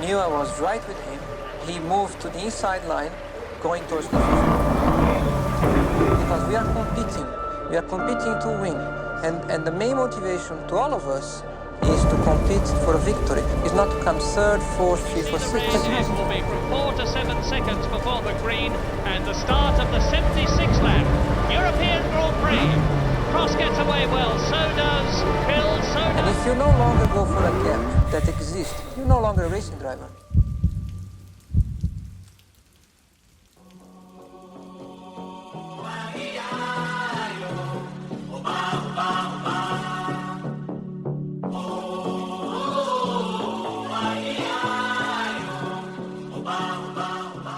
knew I was right with him, he moved to the inside line, going towards the finish. Because we are competing. We are competing to win. And the main motivation to all of us is to compete for a victory. It's not to come third, fourth, fifth, or sixth. Races will be from 4 to 7 seconds before the green and the start of the 76th lap. European Grand Prix. Cross gets away well, so does Hill, so And does... if you no longer go for a gap that exists, you're no longer a racing driver.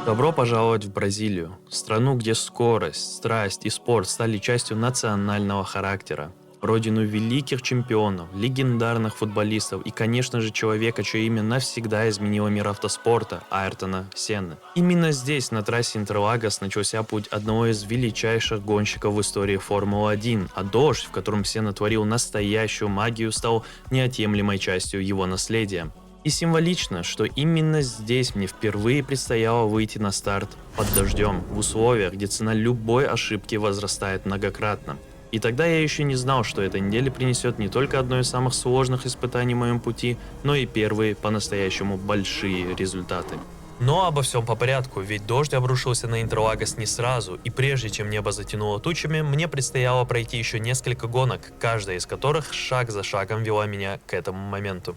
Добро пожаловать в Бразилию, страну, где скорость, страсть и спорт стали частью национального характера. Родину великих чемпионов, легендарных футболистов и, конечно же, человека, чье имя навсегда изменило мир автоспорта, Айртона Сенны. Именно здесь, на трассе Интерлагос, начался путь одного из величайших гонщиков в истории Формулы-1, а дождь, в котором Сенна творил настоящую магию, стал неотъемлемой частью его наследия. И символично, что именно здесь мне впервые предстояло выйти на старт под дождем, в условиях, где цена любой ошибки возрастает многократно. И тогда я еще не знал, что эта неделя принесет не только одно из самых сложных испытаний в моем пути, но и первые по-настоящему большие результаты. Но обо всем по порядку, ведь дождь обрушился на Интерлагос не сразу, и прежде чем небо затянуло тучами, мне предстояло пройти еще несколько гонок, каждая из которых шаг за шагом вела меня к этому моменту.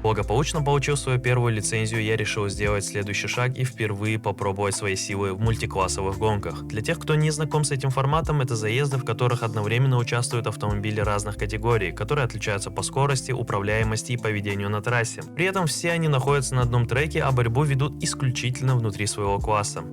Благополучно получив свою первую лицензию, я решил сделать следующий шаг и впервые попробовать свои силы в мультиклассовых гонках. Для тех, кто не знаком с этим форматом, это заезды, в которых одновременно участвуют автомобили разных категорий, которые отличаются по скорости, управляемости и поведению на трассе. При этом все они находятся на одном треке, а борьбу ведут исключительно внутри своего класса.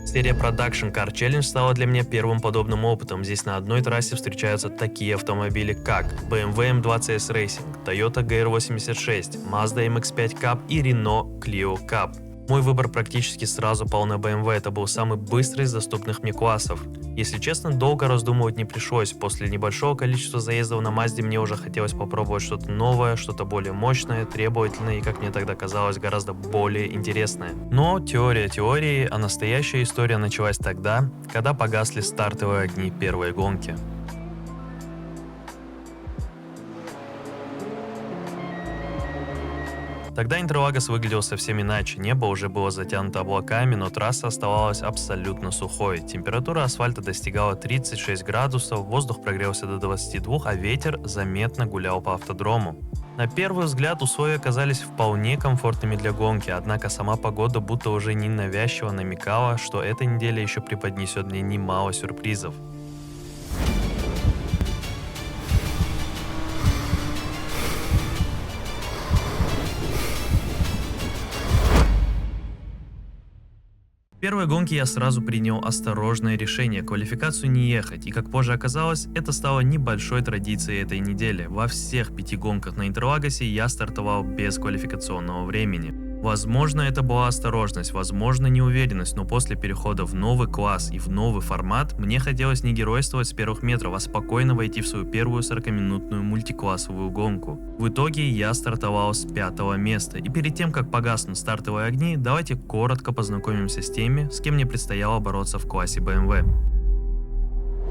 Серия Production Car Challenge стала для меня первым подобным опытом. Здесь на одной трассе встречаются такие автомобили, как BMW M2 CS Racing, Toyota GR86, Mazda MX-5 Cup и Renault Clio Cup. Мой выбор практически сразу пал на BMW, это был самый быстрый из доступных мне классов. Если честно, долго раздумывать не пришлось, после небольшого количества заездов на Mazda мне уже хотелось попробовать что-то новое, что-то более мощное, требовательное и, как мне тогда казалось, гораздо более интересное. Но теория теорией, а настоящая история началась тогда, когда погасли стартовые огни первой гонки. Тогда Интерлагос выглядел совсем иначе, небо уже было затянуто облаками, но трасса оставалась абсолютно сухой. Температура асфальта достигала 36 градусов, воздух прогрелся до 22, а ветер заметно гулял по автодрому. На первый взгляд условия казались вполне комфортными для гонки, однако сама погода будто уже ненавязчиво намекала, что эта неделя еще преподнесет мне немало сюрпризов. В первой гонке я сразу принял осторожное решение квалификацию не ехать, и как позже оказалось, это стало небольшой традицией этой недели. Во всех 5 гонках на Интерлагосе я стартовал без квалификационного времени. Возможно, это была осторожность, возможно, неуверенность, но после перехода в новый класс и в новый формат мне хотелось не геройствовать с первых метров, а спокойно войти в свою первую 40-минутную мультиклассовую гонку. В итоге я стартовал с 5-го места, и перед тем, как погаснут стартовые огни, давайте коротко познакомимся с теми, с кем мне предстояло бороться в классе BMW.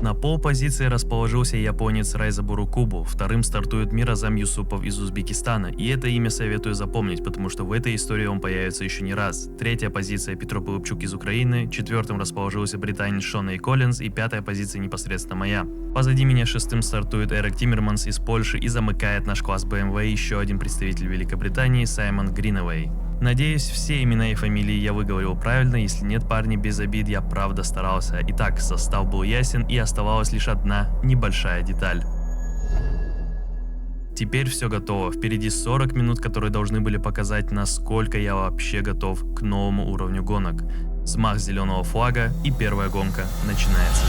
На полпозиции расположился японец Райза Бурукубу, вторым стартует Миразам Юсупов из Узбекистана, и это имя советую запомнить, потому что в этой истории он появится еще не раз. Третья позиция Петро Пилипчук из Украины, четвертым расположился британец Шона Коллинз и пятая позиция непосредственно моя. Позади меня шестым стартует Эрик Тиммерманс из Польши и замыкает наш класс BMW еще один представитель Великобритании Саймон Гриновей. Надеюсь, все имена и фамилии я выговорил правильно, если нет, парни, без обид, я правда старался. Итак, состав был ясен и оставалась лишь одна небольшая деталь. Теперь все готово, впереди 40 минут, которые должны были показать, насколько я вообще готов к новому уровню гонок. Взмах зеленого флага и первая гонка начинается.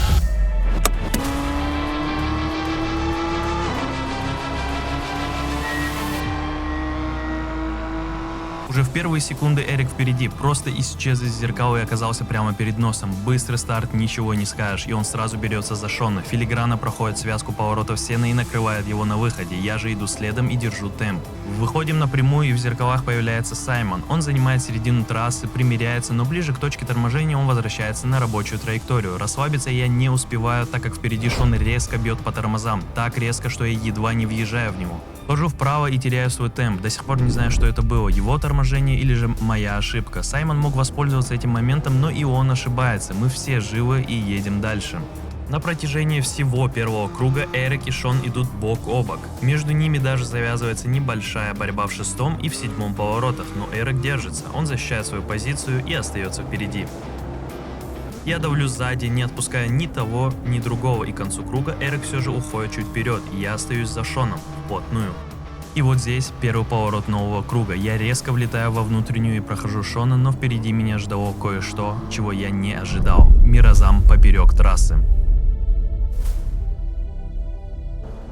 Уже в первые секунды Эрик впереди, просто исчез из зеркала и оказался прямо перед носом. Быстрый старт, ничего не скажешь, и он сразу берется за Шона. Филигранно проходит связку поворотов сена и накрывает его на выходе. Я же иду следом и держу темп. Выходим напрямую, и в зеркалах появляется Саймон. Он занимает середину трассы, примеряется, но ближе к точке торможения он возвращается на рабочую траекторию. Расслабиться я не успеваю, так как впереди Шон резко бьет по тормозам. Так резко, что я едва не въезжаю в него. Хожу вправо и теряю свой темп. До сих пор не знаю, что это было, его торможение или же моя ошибка. Саймон мог воспользоваться этим моментом, но и он ошибается. Мы все живы и едем дальше. На протяжении всего первого круга Эрик и Шон идут бок о бок. Между ними даже завязывается небольшая борьба в шестом и в седьмом поворотах, но Эрик держится, он защищает свою позицию и остается впереди. Я давлю сзади, не отпуская ни того, ни другого, и к концу круга Эрик все же уходит чуть вперед, и я остаюсь за Шоном, вплотную. И вот здесь первый поворот нового круга. Я резко влетаю во внутреннюю и прохожу Шона, но впереди меня ждало кое-что, чего я не ожидал. Мирозам поперек трассы.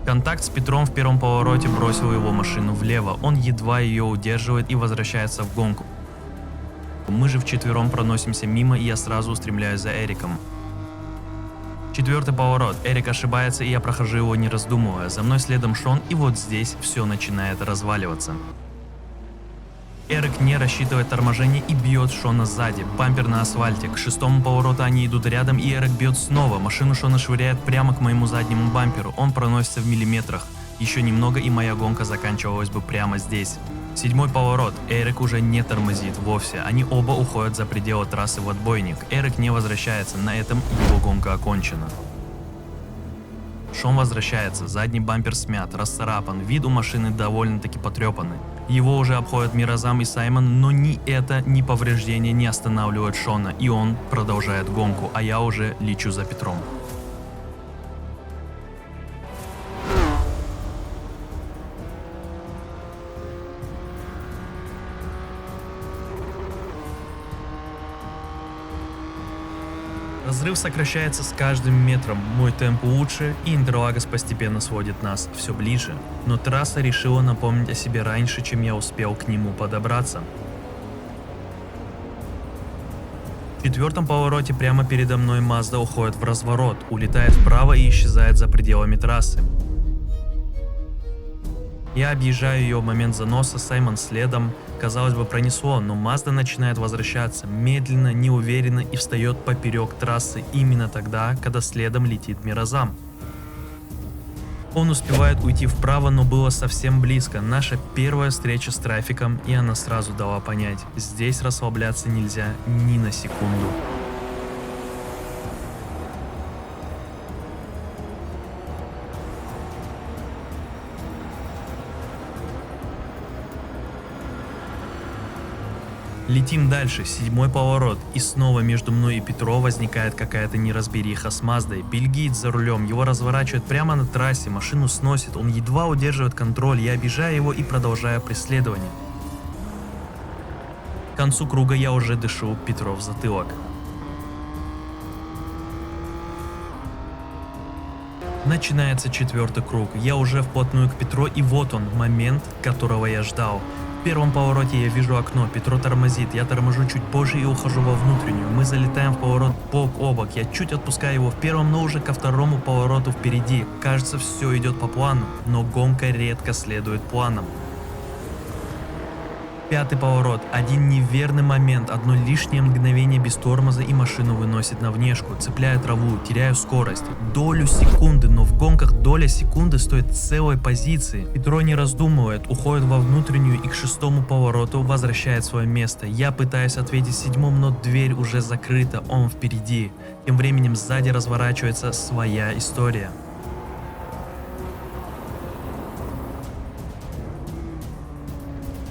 Контакт с Петром в первом повороте бросил его машину влево, он едва ее удерживает и возвращается в гонку. Мы же вчетвером проносимся мимо, и я сразу устремляюсь за Эриком. Четвертый поворот. Эрик ошибается, и я прохожу его не раздумывая. За мной следом Шон, и вот здесь все начинает разваливаться. Эрик не рассчитывает торможение и бьет Шона сзади. Бампер на асфальте. К шестому повороту они идут рядом, и Эрик бьет снова. Машину Шона швыряет прямо к моему заднему бамперу. Он проносится в миллиметрах. Еще немного, и моя гонка заканчивалась бы прямо здесь. Седьмой поворот. Эрик уже не тормозит вовсе. Они оба уходят за пределы трассы в отбойник. Эрик не возвращается. На этом его гонка окончена. Шон возвращается. Задний бампер смят, расцарапан. Вид у машины довольно-таки потрепанный. Его уже обходят Мирозам и Саймон, но ни это, ни повреждения не останавливают Шона. И он продолжает гонку, а я уже лечу за Петром. Разрыв сокращается с каждым метром, мой темп лучше, и Интерлагос постепенно сводит нас все ближе. Но трасса решила напомнить о себе раньше, чем я успел к нему подобраться. В четвертом повороте прямо передо мной Mazda уходит в разворот, улетает вправо и исчезает за пределами трассы. Я объезжаю ее в момент заноса, Саймон следом. Казалось бы, пронесло, но Mazda начинает возвращаться медленно, неуверенно и встает поперек трассы именно тогда, когда следом летит Мирозам. Он успевает уйти вправо, но было совсем близко. Наша первая встреча с трафиком, и она сразу дала понять, здесь расслабляться нельзя ни на секунду. Летим дальше, седьмой поворот, и снова между мной и Петро возникает какая-то неразбериха с Маздой. Бельгиец за рулем, его разворачивает прямо на трассе, машину сносит, он едва удерживает контроль, я обижаю его и продолжаю преследование. К концу круга я уже дышу Петру в затылок. Начинается четвертый круг, я уже вплотную к Петру, и вот он, момент, которого я ждал. В первом повороте я вижу окно, Петро тормозит, я торможу чуть позже и ухожу во внутреннюю. Мы залетаем в поворот бок о бок, я чуть отпускаю его в первом, но уже ко второму повороту впереди. Кажется, все идет по плану, но гонка редко следует планам. Пятый поворот, один неверный момент, одно лишнее мгновение без тормоза и машину выносит на внешку, цепляю траву, теряю скорость. Долю секунды, но в гонках доля секунды стоит целой позиции. Петро не раздумывает, уходит во внутреннюю и к шестому повороту возвращает свое место. Я пытаюсь ответить седьмом, но дверь уже закрыта, он впереди. Тем временем сзади разворачивается своя история.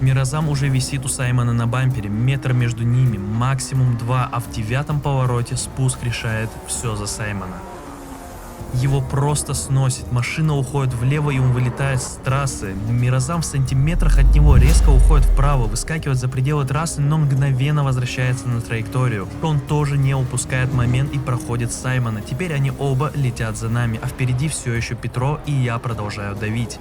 Мирозам уже висит у Саймона на бампере, метр между ними, максимум 2, а в девятом повороте спуск решает все за Саймона. Его просто сносит, машина уходит влево и он вылетает с трассы. Мирозам в сантиметрах от него резко уходит вправо, выскакивает за пределы трассы, но мгновенно возвращается на траекторию. Он тоже не упускает момент и проходит Саймона. Теперь они оба летят за нами, а впереди все еще Петро, и я продолжаю давить.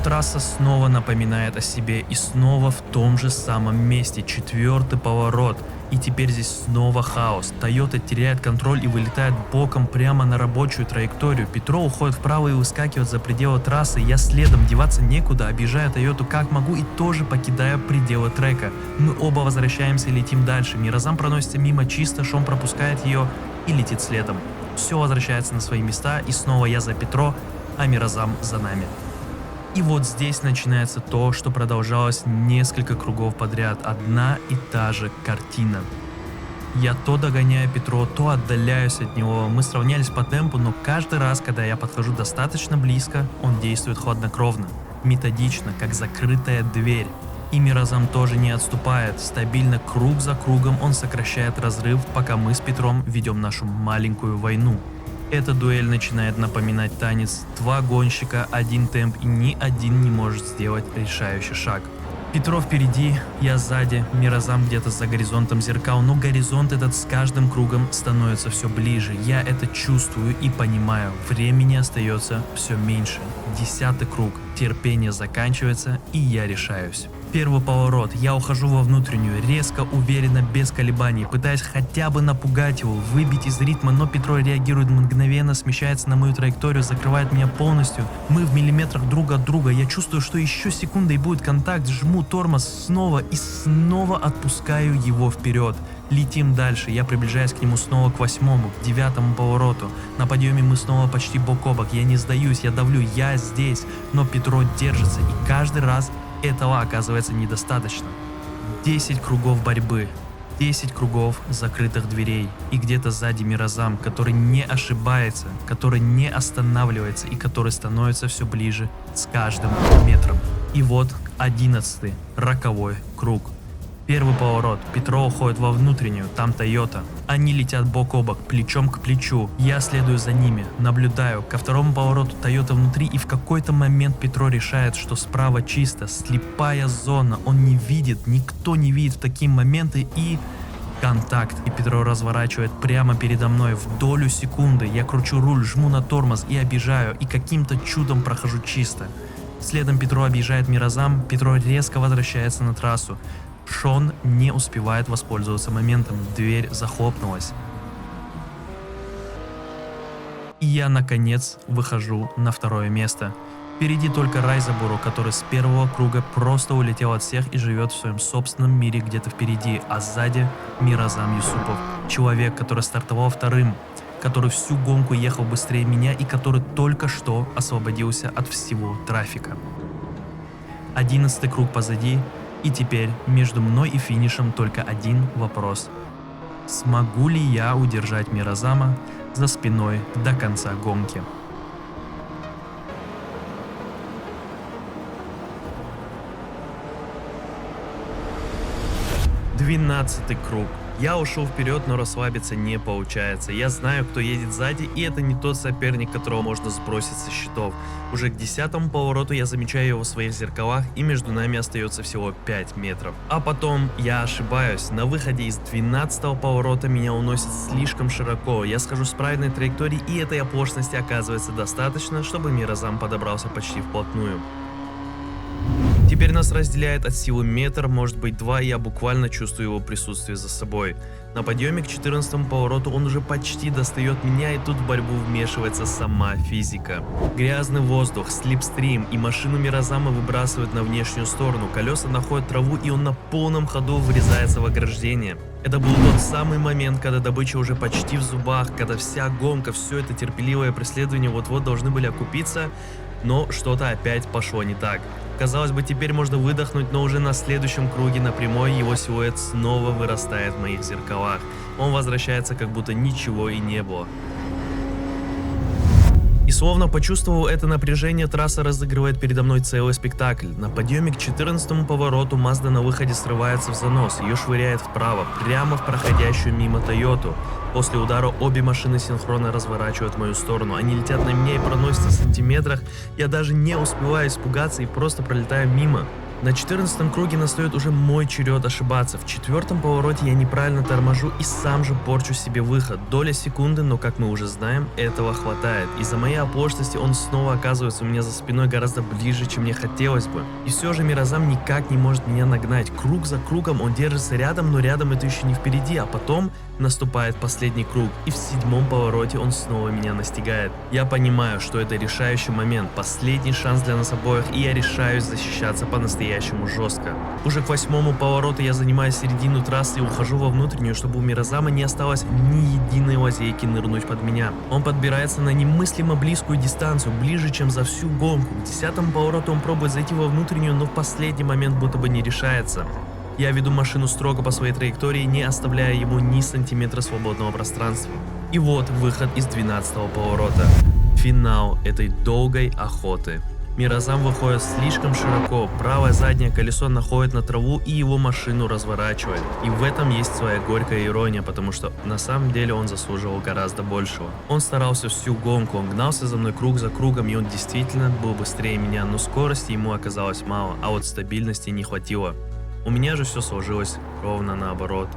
трасса снова напоминает о себе и снова в том же самом месте. 4-й поворот. И теперь здесь снова хаос. Toyota теряет контроль и вылетает боком прямо на рабочую траекторию. Петро уходит вправо и выскакивает за пределы трассы. Я следом, деваться некуда, объезжая Toyota как могу и тоже покидая пределы трека. Мы оба возвращаемся и летим дальше. Мирозам проносится мимо чисто, Шон пропускает ее и летит следом. Все возвращается на свои места, и снова я за Петро, а Мирозам за нами. И вот здесь начинается то, что продолжалось несколько кругов подряд. Одна и та же картина. Я то догоняю Петро, то отдаляюсь от него. Мы сравнялись по темпу, но каждый раз, когда я подхожу достаточно близко, он действует хладнокровно, методично, как закрытая дверь. И Мирозам тоже не отступает. Стабильно круг за кругом он сокращает разрыв, пока мы с Петром ведем нашу маленькую войну. Эта дуэль начинает напоминать танец. Два гонщика, один темп, и ни один не может сделать решающий шаг. Петро впереди, я сзади, Мирозам где-то за горизонтом зеркал, но горизонт этот с каждым кругом становится все ближе. Я это чувствую и понимаю. Времени остается все меньше. 10-й круг. Терпение заканчивается, и я решаюсь. Первый поворот, я ухожу во внутреннюю, резко, уверенно, без колебаний, пытаясь хотя бы напугать его, выбить из ритма, но Петро реагирует мгновенно, смещается на мою траекторию, закрывает меня полностью. Мы в миллиметрах друг от друга, я чувствую, что еще секунда и будет контакт, жму тормоз снова и снова отпускаю его вперед. Летим дальше, я приближаюсь к нему снова к 8-му, к 9-му повороту. На подъеме мы снова почти бок о бок, я не сдаюсь, я давлю, я здесь, но Петро держится, и каждый раз этого оказывается недостаточно. 10 кругов борьбы, 10 кругов закрытых дверей, и где-то сзади Мирозам, который не ошибается, который не останавливается и который становится все ближе с каждым метром. И вот 11-й, роковой круг. Первый поворот, Петро уходит во внутреннюю, там Toyota. Они летят бок о бок, плечом к плечу. Я следую за ними, наблюдаю. Ко второму повороту Toyota внутри, и в какой-то момент Петро решает, что справа чисто, слепая зона. Он не видит, никто не видит в такие моменты, и контакт. И Петро разворачивает прямо передо мной в долю секунды. Я кручу руль, жму на тормоз и объезжаю, и каким-то чудом прохожу чисто. Следом Петро объезжает Мирозам, Петро резко возвращается на трассу. Шон не успевает воспользоваться моментом, дверь захлопнулась. И я наконец выхожу на второе место. Впереди только Райзабуру, который с первого круга просто улетел от всех и живет в своем собственном мире где-то впереди, а сзади Мирозам Юсупов, человек, который стартовал вторым, который всю гонку ехал быстрее меня и который только что освободился от всего трафика. 11-й круг позади. И теперь между мной и финишем только один вопрос. Смогу ли я удержать Мирозама за спиной до конца гонки? Двенадцатый круг. Я ушел вперед, но расслабиться не получается. Я знаю, кто едет сзади, и это не тот соперник, которого можно сбросить со счетов. Уже к 10-му повороту я замечаю его в своих зеркалах, и между нами остается всего 5 метров. А потом я ошибаюсь. На выходе из 12-го поворота меня уносит слишком широко. Я схожу с правильной траектории, и этой оплошности оказывается достаточно, чтобы Мирозам подобрался почти вплотную. Теперь нас разделяет от силы метр, может быть 2, и я буквально чувствую его присутствие за собой. На подъеме к 14-му повороту он уже почти достает меня, и тут в борьбу вмешивается сама физика. Грязный воздух, слипстрим, и машину Мирозама выбрасывают на внешнюю сторону, колеса находят траву, и он на полном ходу врезается в ограждение. Это был тот самый момент, когда добыча уже почти в зубах, когда вся гонка, все это терпеливое преследование вот-вот должны были окупиться, но что-то опять пошло не так. Казалось бы, теперь можно выдохнуть, но уже на следующем круге на прямой его силуэт снова вырастает в моих зеркалах. Он возвращается, как будто ничего и не было. И словно почувствовав это напряжение, трасса разыгрывает передо мной целый спектакль. На подъеме к 14-му повороту Mazda на выходе срывается в занос, ее швыряет вправо, прямо в проходящую мимо Toyota. После удара обе машины синхронно разворачивают в мою сторону, они летят на меня и проносятся в сантиметрах, я даже не успеваю испугаться и просто пролетаю мимо. На 14-м круге настает уже мой черед ошибаться. В 4-м повороте я неправильно торможу и сам же порчу себе выход. Доля секунды, но как мы уже знаем, этого хватает. Из-за моей оплошности он снова оказывается у меня за спиной гораздо ближе, чем мне хотелось бы. И все же Мирозам никак не может меня нагнать. Круг за кругом он держится рядом, но рядом это еще не впереди, а потом наступает последний круг. И в 7-м повороте он снова меня настигает. Я понимаю, что это решающий момент, последний шанс для нас обоих, и я решаюсь защищаться по-настоящему жестко. Уже к 8-му повороту я занимаю середину трассы и ухожу во внутреннюю, чтобы у Мирозама не осталось ни единой лазейки нырнуть под меня. Он подбирается на немыслимо близкую дистанцию, ближе, чем за всю гонку. К 10-му повороту он пробует зайти во внутреннюю, но в последний момент будто бы не решается. Я веду машину строго по своей траектории, не оставляя ему ни сантиметра свободного пространства. И вот выход из 12-го поворота. Финал этой долгой охоты. Мирозам выходит слишком широко, правое заднее колесо находит на траву и его машину разворачивает. И в этом есть своя горькая ирония, потому что на самом деле он заслуживал гораздо большего. Он старался всю гонку, он гнался за мной круг за кругом, и он действительно был быстрее меня, но скорости ему оказалось мало, а вот стабильности не хватило. У меня же все сложилось ровно наоборот.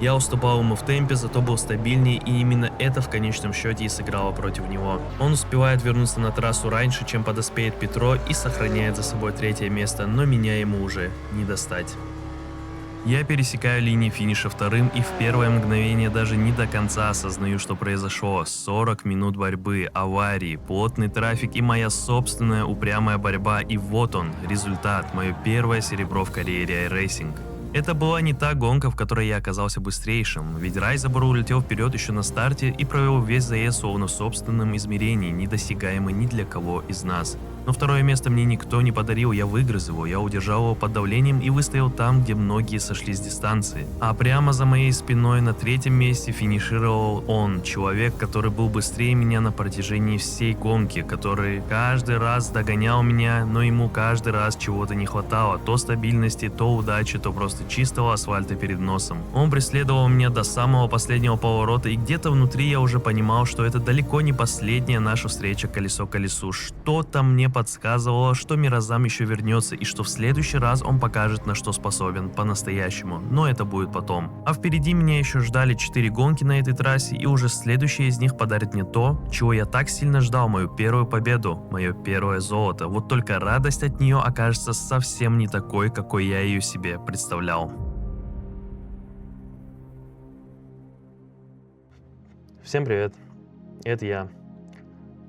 Я уступал ему в темпе, зато был стабильнее, и именно это в конечном счете и сыграло против него. Он успевает вернуться на трассу раньше, чем подоспеет Петро, и сохраняет за собой 3-е место, но меня ему уже не достать. Я пересекаю линии финиша 2-м и в первое мгновение даже не до конца осознаю, что произошло. 40 минут борьбы, аварии, плотный трафик и моя собственная упрямая борьба, и вот он, результат, мое первое серебро в карьере iRacing. Это была не та гонка, в которой я оказался быстрейшим, ведь Райзабор улетел вперед еще на старте и провел весь заезд словно в собственном измерении, недосягаемый ни для кого из нас. Но 2-е место мне никто не подарил, я выгрыз его, я удержал его под давлением и выстоял там, где многие сошли с дистанции. А прямо за моей спиной на 3-м месте финишировал он, человек, который был быстрее меня на протяжении всей гонки, который каждый раз догонял меня, но ему каждый раз чего-то не хватало, то стабильности, то удачи, то просто чистого асфальта перед носом. Он преследовал меня до самого последнего поворота, и где-то внутри я уже понимал, что это далеко не последняя наша встреча колесо к колесу. Что-то мне подсказывало, что Мирозам еще вернется, и что в следующий раз он покажет, на что способен по-настоящему, но это будет потом. А впереди меня еще ждали 4 гонки на этой трассе, и уже следующая из них подарит мне то, чего я так сильно ждал, мою первую победу, мое первое золото. Вот только радость от нее окажется совсем не такой, какой я ее себе представлял. Всем привет, это я.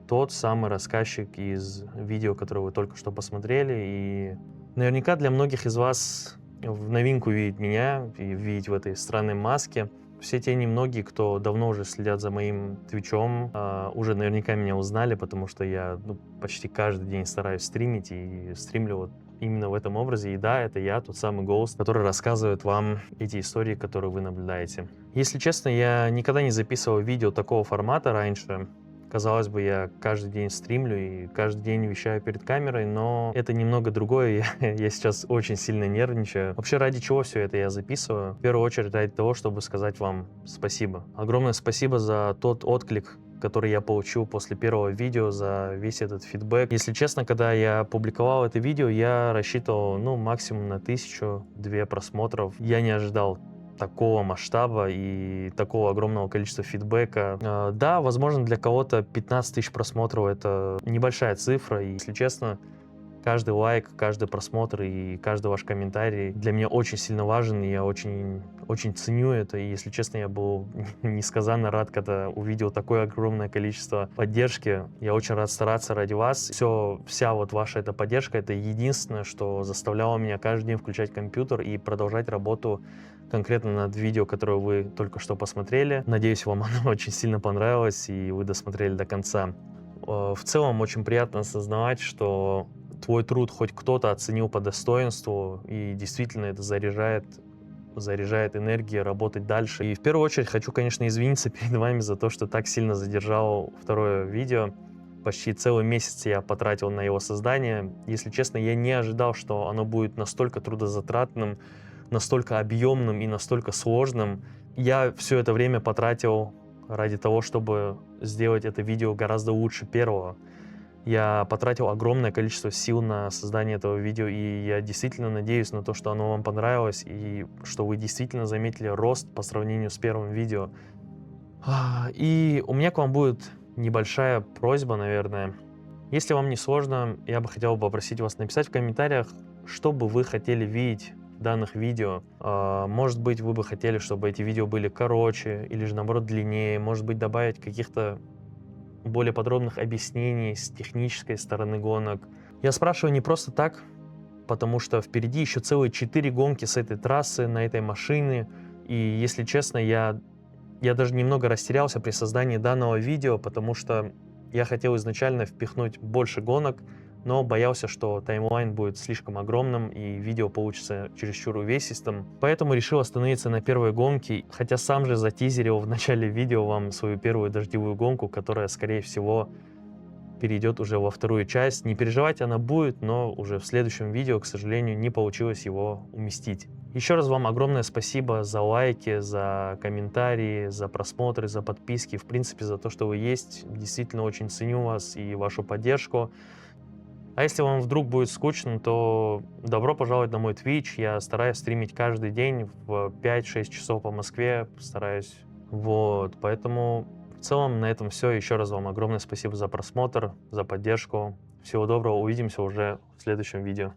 Тот самый рассказчик из видео, которое вы только что посмотрели, и наверняка для многих из вас в новинку видеть меня и видеть в этой странной маске. Все те немногие, кто давно уже следят за моим твичом, уже наверняка меня узнали, потому что я почти каждый день стараюсь стримить и стримлю вот именно в этом образе. И да, это я, тот самый голос, который рассказывает вам эти истории, которые вы наблюдаете. Если честно, я никогда не записывал видео такого формата раньше. Казалось бы, я каждый день стримлю и каждый день вещаю перед камерой, но это немного другое, я сейчас очень сильно нервничаю. Вообще, ради чего все это я записываю? В первую очередь ради того, чтобы сказать вам спасибо. Огромное спасибо за тот отклик, который я получил после первого видео, за весь этот фидбэк. Если честно, когда я публиковал это видео, я рассчитывал, максимум на 1000-2 просмотров. Я не ожидал такого масштаба и такого огромного количества фидбэка. Да, возможно, для кого-то 15 тысяч просмотров — это небольшая цифра, и, если честно, каждый лайк, каждый просмотр и каждый ваш комментарий для меня очень сильно важен, и я очень ценю это. И, если честно, я был несказанно рад, когда увидел такое огромное количество поддержки. Я очень рад стараться ради вас. Вся вот ваша эта поддержка — это единственное, что заставляло меня каждый день включать компьютер и продолжать работу конкретно над видео, которое вы только что посмотрели. Надеюсь, вам оно очень сильно понравилось, и вы досмотрели до конца. В целом, очень приятно осознавать, что твой труд хоть кто-то оценил по достоинству, и действительно это заряжает энергией работать дальше. И в первую очередь хочу, конечно, извиниться перед вами за то, что так сильно задержал второе видео. Почти целый месяц я потратил на его создание. Если честно, я не ожидал, что оно будет настолько трудозатратным, настолько объемным и настолько сложным. Я все это время потратил ради того, чтобы сделать это видео гораздо лучше первого. Я потратил огромное количество сил на создание этого видео, и я действительно надеюсь на то, что оно вам понравилось, и что вы действительно заметили рост по сравнению с первым видео. И у меня к вам будет небольшая просьба, наверное. Если вам не сложно, я бы хотел попросить вас написать в комментариях, что бы вы хотели видеть в данных видео. Может быть, вы бы хотели, чтобы эти видео были короче, или же наоборот длиннее. Может быть, добавить каких-то более подробных объяснений с технической стороны гонок. Я спрашиваю не просто так, потому что впереди еще целые 4 гонки с этой трассы, на этой машине. И, если честно, я даже немного растерялся при создании данного видео, потому что я хотел изначально впихнуть больше гонок, но боялся, что таймлайн будет слишком огромным и видео получится чересчур увесистым. Поэтому решил остановиться на первой гонке, хотя сам же затизерил в начале видео вам свою первую дождевую гонку, которая, скорее всего, перейдет уже во вторую часть. Не переживайте, она будет, но уже в следующем видео, к сожалению, не получилось его уместить. Еще раз вам огромное спасибо за лайки, за комментарии, за просмотры, за подписки, в принципе, за то, что вы есть. Действительно очень ценю вас и вашу поддержку. А если вам вдруг будет скучно, то добро пожаловать на мой Twitch. Я стараюсь стримить каждый день в 5-6 часов по Москве. Стараюсь. Вот, поэтому в целом на этом все. Еще раз вам огромное спасибо за просмотр, за поддержку. Всего доброго, увидимся уже в следующем видео.